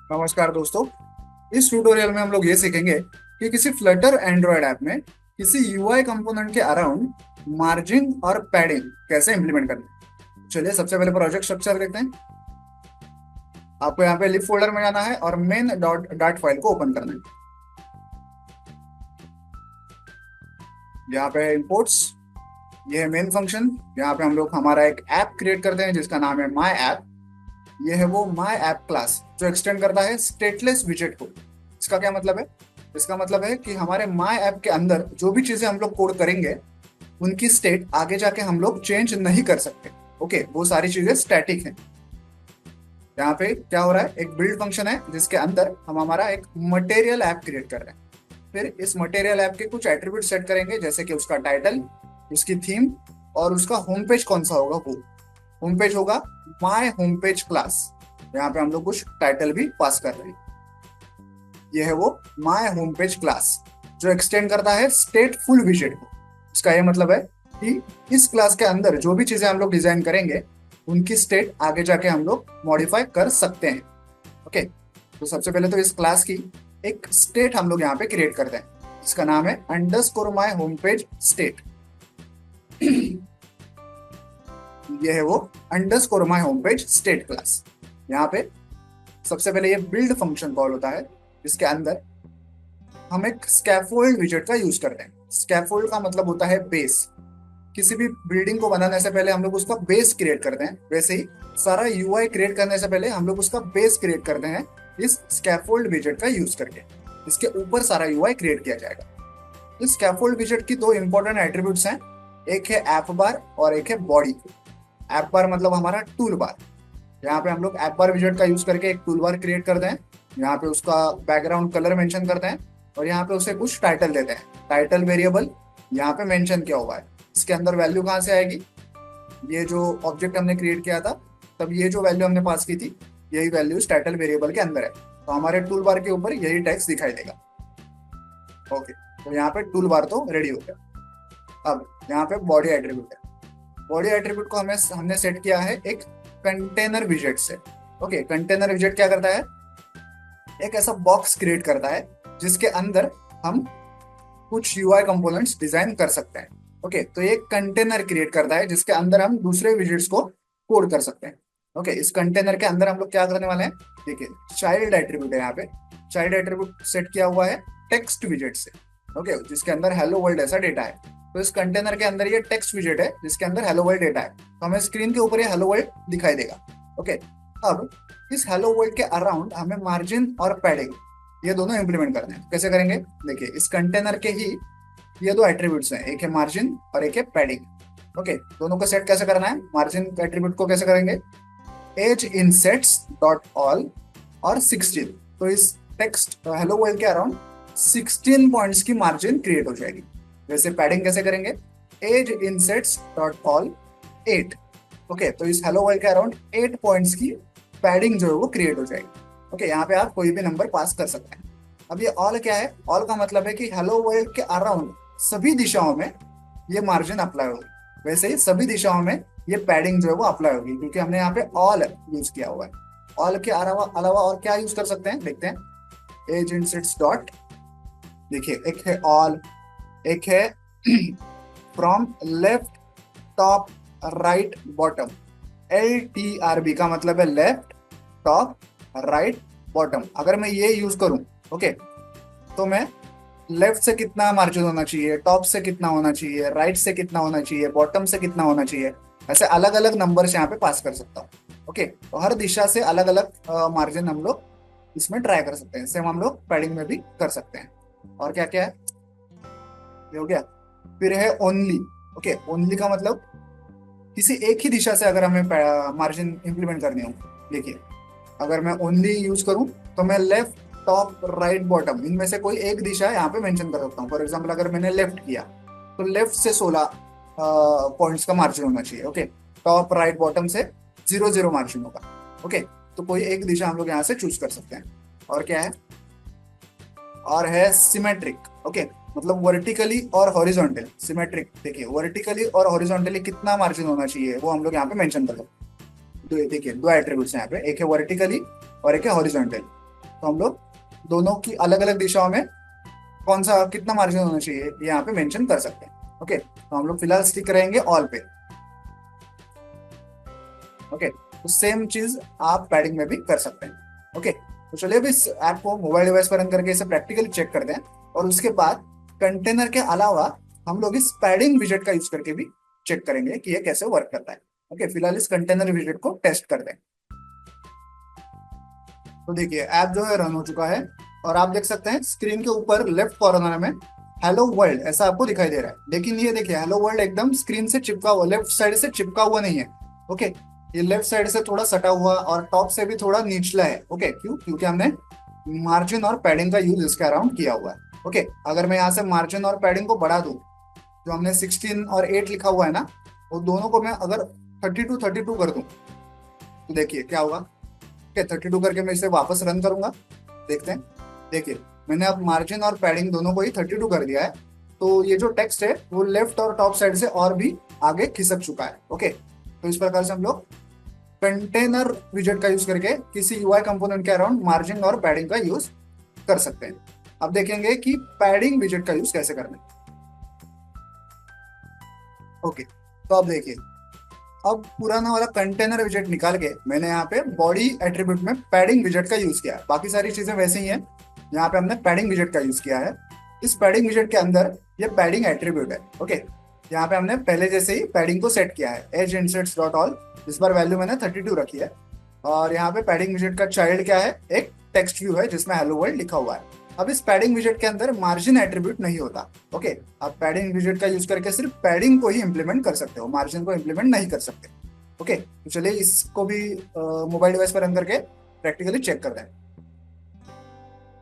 नमस्कार दोस्तों। इस ट्यूटोरियल में हम लोग ये सीखेंगे कि किसी फ्लटर एंड्रॉयड ऐप में किसी यूआई कंपोनेंट के अराउंड मार्जिन और पैडिंग कैसे इंप्लीमेंट करना है। चलिए सबसे पहले प्रोजेक्ट स्ट्रक्चर देखते हैं। आपको यहाँ पे लिप फोल्डर में जाना है और मेन डॉट डाट फाइल को ओपन करना है। यहाँ पे इंपोर्ट्स, ये है मेन फंक्शन। यहाँ पे हम लोग हमारा एक ऐप क्रिएट करते हैं जिसका नाम है माई ऐप। ये है वो माई ऐप क्लास जो एक्सटेंड करता है स्टेटलेस विजेट को। इसका क्या मतलब है? इसका मतलब है कि हमारे माई ऐप के अंदर जो भी चीजें हम लोग कोड करेंगे उनकी स्टेट आगे जाके हम लोग चेंज नहीं कर सकते। ओके, वो सारी चीजें स्टैटिक हैं। यहाँ पे क्या हो रहा है, एक बिल्ड फंक्शन है जिसके अंदर हम हमारा एक मटेरियल ऐप क्रिएट कर रहे हैं। फिर इस मटेरियल ऐप के कुछ एट्रीब्यूट सेट करेंगे, जैसे कि उसका टाइटल, उसकी थीम और उसका होम पेज कौन सा होगा। वो होम पेज होगा माय होम पेज क्लास। यहाँ पे हम लोग कुछ टाइटल भी पास कर रहे हैं। ये है वो माय होम पेज क्लास जो एक्सटेंड करता है स्टेटफुल विजेट को। इसका ये मतलब है कि इस क्लास के अंदर जो भी चीजें हम लोग डिजाइन करेंगे उनकी स्टेट आगे जाके हम लोग मॉडिफाई कर सकते हैं। ओके, तो सबसे पहले तो इस क्लास की एक स्टेट हम लोग यहाँ पे क्रिएट करते हैं। इसका नाम है underscore my home page state. ये है वो underscore my home page state class. यहाँ पे सबसे पहले ये बिल्ड फंक्शन कॉल होता है जिसके अंदर हम एक स्कैफोल्ड विजेट का यूज करते हैं। स्कैफोल्ड का मतलब होता है बेस। किसी भी बिल्डिंग को बनाने से पहले हम लोग उसका बेस क्रिएट करते हैं, वैसे ही सारा यूआई क्रिएट करने से पहले हम लोग उसका बेस क्रिएट करते हैं इस स्कैफोल्ड विजेट का यूज करके। इसके ऊपर सारा यूआई क्रिएट किया जाएगा। इस स्कैफोल्ड विजेट की दो इंपॉर्टेंट एट्रीब्यूट्स हैं, एक है ऐप बार और एक है बॉडी। ऐप बार मतलब हमारा टूल बार। यहाँ पे हम लोग ऐप बार विजेट का यूज करके एक टूल बार क्रिएट करते हैं। यहाँ पे उसका बैकग्राउंड कलर मेंशन करते हैं और यहाँ पे उसे कुछ टाइटल देते हैं। टाइटल वेरिएबल यहाँ पे मेंशन किया हुआ है। इसके अंदर वैल्यू कहाँ से आएगी? ये जो ऑब्जेक्ट हमने क्रिएट किया था तब ये जो वैल्यू हमने पास की थी यही वैल्यू इस टाइटल वेरिएबल के अंदर है, तो हमारे टूल बार के ऊपर यही टेक्स्ट दिखाई देगा। ओके, तो यहाँ पे टूल बार तो रेडी हो गया। अब यहाँ पे बॉडी एट्रीब्यूट है। बॉडी एट्रीब्यूट को हमने सेट किया है एक कंटेनर विजेट से। ओके, कंटेनर विजेट क्या करता है? एक ऐसा बॉक्स क्रिएट करता है जिसके अंदर हम कुछ यूआई कंपोनेंट्स डिजाइन कर सकते हैं। ओके, तो ये कंटेनर क्रिएट करता है जिसके अंदर हम दूसरे विजेट्स को कोड कर सकते हैं। ओके, इस कंटेनर के अंदर हम लोग क्या करने वाले हैं, देखिए चाइल्ड एट्रीब्यूट है। यहाँ पे चाइल्ड एट्रीब्यूट सेट किया हुआ है टेक्स्ट विजेट से। ओके, जिसके अंदर हेलो वर्ल्ड ऐसा डेटा है। तो इस कंटेनर के अंदर ये टेक्स्ट विजेट है जिसके अंदर हेलो वर्ल्ड डेटा है, तो हमें स्क्रीन के ऊपर ये हेलो वर्ल्ड दिखाई देगा। ओके, अब इस हेलो वर्ल्ड के अराउंड हमें मार्जिन और पैडिंग ये दोनों इंप्लीमेंट करने हैं। कैसे करेंगे? देखिए, इस कंटेनर के ही ये दो एट्रीब्यूट्स हैं, एक है मार्जिन और एक है पैडिंग। ओके, दोनों को सेट कैसे करना है? मार्जिन एट्रीब्यूट को कैसे करेंगे? एज इनसेट्स डॉट ऑल और 16। तो इस टेक्स्ट हेलो वर्ल्ड के अराउंड 16 पॉइंट्स की मार्जिन क्रिएट हो जाएगी। वैसे पैडिंग कैसे करेंगे? Edge insets dot all 8। Okay, तो इस हेलो वर्ल्ड के अराउंड 8 पॉइंट्स की पैडिंग जो है वो क्रिएट हो जाएगी। ओके, यहाँ पे आप कोई भी नंबर पास कर सकते हैं। अब ये ऑल क्या है? ऑल का मतलब है कि हेलो वर्ल्ड के अराउंड सभी दिशाओं में ये मार्जिन अप्लाई होगी। वैसे ही सभी दिशाओं में ये पैडिंग जो है वो अप्लाई होगी, क्योंकि हमने यहाँ पे ऑल यूज किया हुआ है। ऑल के अलावा अलावा और क्या यूज कर सकते हैं देखते हैं। एज इनसेट्स डॉट, देखिए एक है ऑल, एक है from left top right bottom. LTRB का मतलब है लेफ्ट टॉप राइट बॉटम। अगर मैं ये यूज करूं, ओके, तो मैं लेफ्ट से कितना मार्जिन होना चाहिए, टॉप से कितना होना चाहिए, राइट से कितना होना चाहिए, बॉटम से कितना होना चाहिए, ऐसे अलग अलग नंबर्स यहाँ पे पास कर सकता हूँ। ओके, तो हर दिशा से अलग अलग मार्जिन हम लोग इसमें ट्राई कर सकते हैं। सेम हम लोग पैडिंग में भी कर सकते हैं। और क्या क्या है, ये हो गया। फिर है ओनली। ओके, ओनली का मतलब किसी एक ही दिशा से अगर हमें मार्जिन इंप्लीमेंट करनी हो। देखिए, अगर मैं ओनली यूज करूं तो मैं लेफ्ट टॉप राइट बॉटम इनमें से कोई एक दिशा यहाँ पे मेंशन कर सकता हूँ। फॉर एग्जांपल अगर मैंने लेफ्ट किया तो लेफ्ट से 16 पॉइंट्स का मार्जिन होना चाहिए। ओके, टॉप राइट बॉटम से 0 0 मार्जिन होगा। ओके, तो कोई एक दिशा हम लोग यहाँ से चूज कर सकते हैं। और क्या है? और है सिमेट्रिक। ओके, मतलब वर्टिकली और हॉरिजॉन्टली। सिमेट्रिक, देखिए वर्टिकली और हॉरिजॉन्टली कितना मार्जिन होना चाहिए वो हम लोग यहाँ पे मेंशन कर सकते हैं। तो देखिए दो एट्रीब्यूट्स हैं यहाँ पे, एक है वर्टिकली और एक है हॉरिजॉन्टली। तो हम लोग दोनों की अलग अलग दिशाओं में कौन सा कितना मार्जिन होना चाहिए ये यहाँ पे मेंशन कर सकते हैं। ओके, तो हम लोग फिलहाल स्टिक रहेंगे ऑल पे। ओके, तो सेम चीज आप पैडिंग में भी कर सकते हैं। ओके, तो चलिए अब इस ऐप को मोबाइल डिवाइस पर रन करके इसे प्रैक्टिकली चेक करते हैं, और उसके बाद कंटेनर के अलावा हम लोग इस पैडिंग विजेट का यूज करके भी चेक करेंगे कि ये कैसे वर्क करता है। ओके, फिलहाल इस कंटेनर विजेट को टेस्ट करते हैं। तो देखिए ऐप जो है रन हो चुका है, और आप देख सकते हैं स्क्रीन के ऊपर लेफ्ट कॉर्नर में हेलो वर्ल्ड ऐसा आपको दिखाई दे रहा है। लेकिन ये देखिए हेलो वर्ल्ड एकदम स्क्रीन से चिपका हुआ, लेफ्ट साइड से चिपका हुआ नहीं है। ओके, ये लेफ्ट साइड से थोड़ा सटा हुआ और टॉप से भी थोड़ा निचला है। ओके, क्यों? क्योंकि हमने मार्जिन और पैडिंग का यूज इसके अराउंड किया हुआ है। ओके, अगर मैं यहाँ से मार्जिन और पैडिंग को बढ़ा दूं, जो हमने 16 और 8 लिखा हुआ है ना, वो दोनों को मैं अगर 32 कर दूं तो देखिए क्या होगा। ओके, 32 करके मैं इसे वापस रन करूंगा, देखते हैं। देखिए मैंने अब मार्जिन और पैडिंग दोनों को ही 32 कर दिया है, तो ये जो टेक्स्ट है वो लेफ्ट और टॉप साइड से और भी आगे खिसक चुका है। ओके, तो इस प्रकार से हम लोग कंटेनर विजेट का यूज करके किसी यूआई कंपोनेंट के अराउंड मार्जिन और पैडिंग का यूज कर सकते हैं। अब देखेंगे कि पैडिंग विजेट का यूज कैसे करना है। ओके, तो अब देखिए, अब पुराना वाला कंटेनर विजेट निकाल के मैंने यहाँ पे बॉडी एट्रीब्यूट में पैडिंग विजेट का यूज किया है। बाकी सारी चीजें वैसे ही हैं, यहाँ पे हमने पैडिंग विजेट का यूज किया है। इस पैडिंग विजेट के अंदर ये पैडिंग एट्रीब्यूट है। ओके, यहाँ पे हमने पहले जैसे ही पैडिंग को सेट किया है, एज इंसर्ट्स डॉट ऑल, इस बार वैल्यू मैंने 32 रखी है। और यहाँ पे पैडिंग विजेट का चाइल्ड क्या है, एक टेक्स्ट व्यू है जिसमें हेलो वर्ल्ड लिखा हुआ है। अब इस पैडिंग विजेट के अंदर मार्जिन एट्रीब्यूट नहीं होता। ओके, आप पैडिंग विजेट का यूज करके सिर्फ पैडिंग को ही इंप्लीमेंट कर सकते हो, मार्जिन को इंप्लीमेंट नहीं कर सकते। ओके, तो चलिए इसको भी मोबाइल डिवाइस पर रन करके प्रैक्टिकली चेक करते हैं।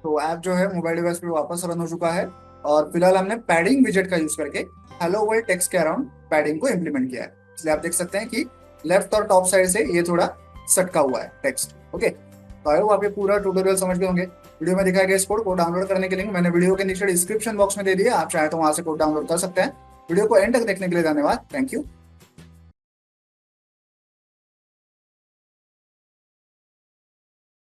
तो ऐप जो है मोबाइल डिवाइस पे वापस रन हो चुका है, और फिलहाल हमने पैडिंग विजेट का यूज करके हेलो वर्ल्ड टेक्स्ट के अराउंड पैडिंग को इंप्लीमेंट किया है। इसलिए आप देख सकते हैं कि लेफ्ट और टॉप साइड से ये थोड़ा सटका हुआ है टेक्स्ट। ओके, तो आई होप आप ये पूरा ट्यूटोरियल समझ गए होंगे। वीडियो में दिखाया गया इस कोड को डाउनलोड करने के लिंक मैंने वीडियो के नीचे डिस्क्रिप्शन बॉक्स में दे दिया, आप चाहे तो वहां से कोड डाउनलोड कर सकते हैं। वीडियो को एंड तक देखने के लिए धन्यवाद। Thank you.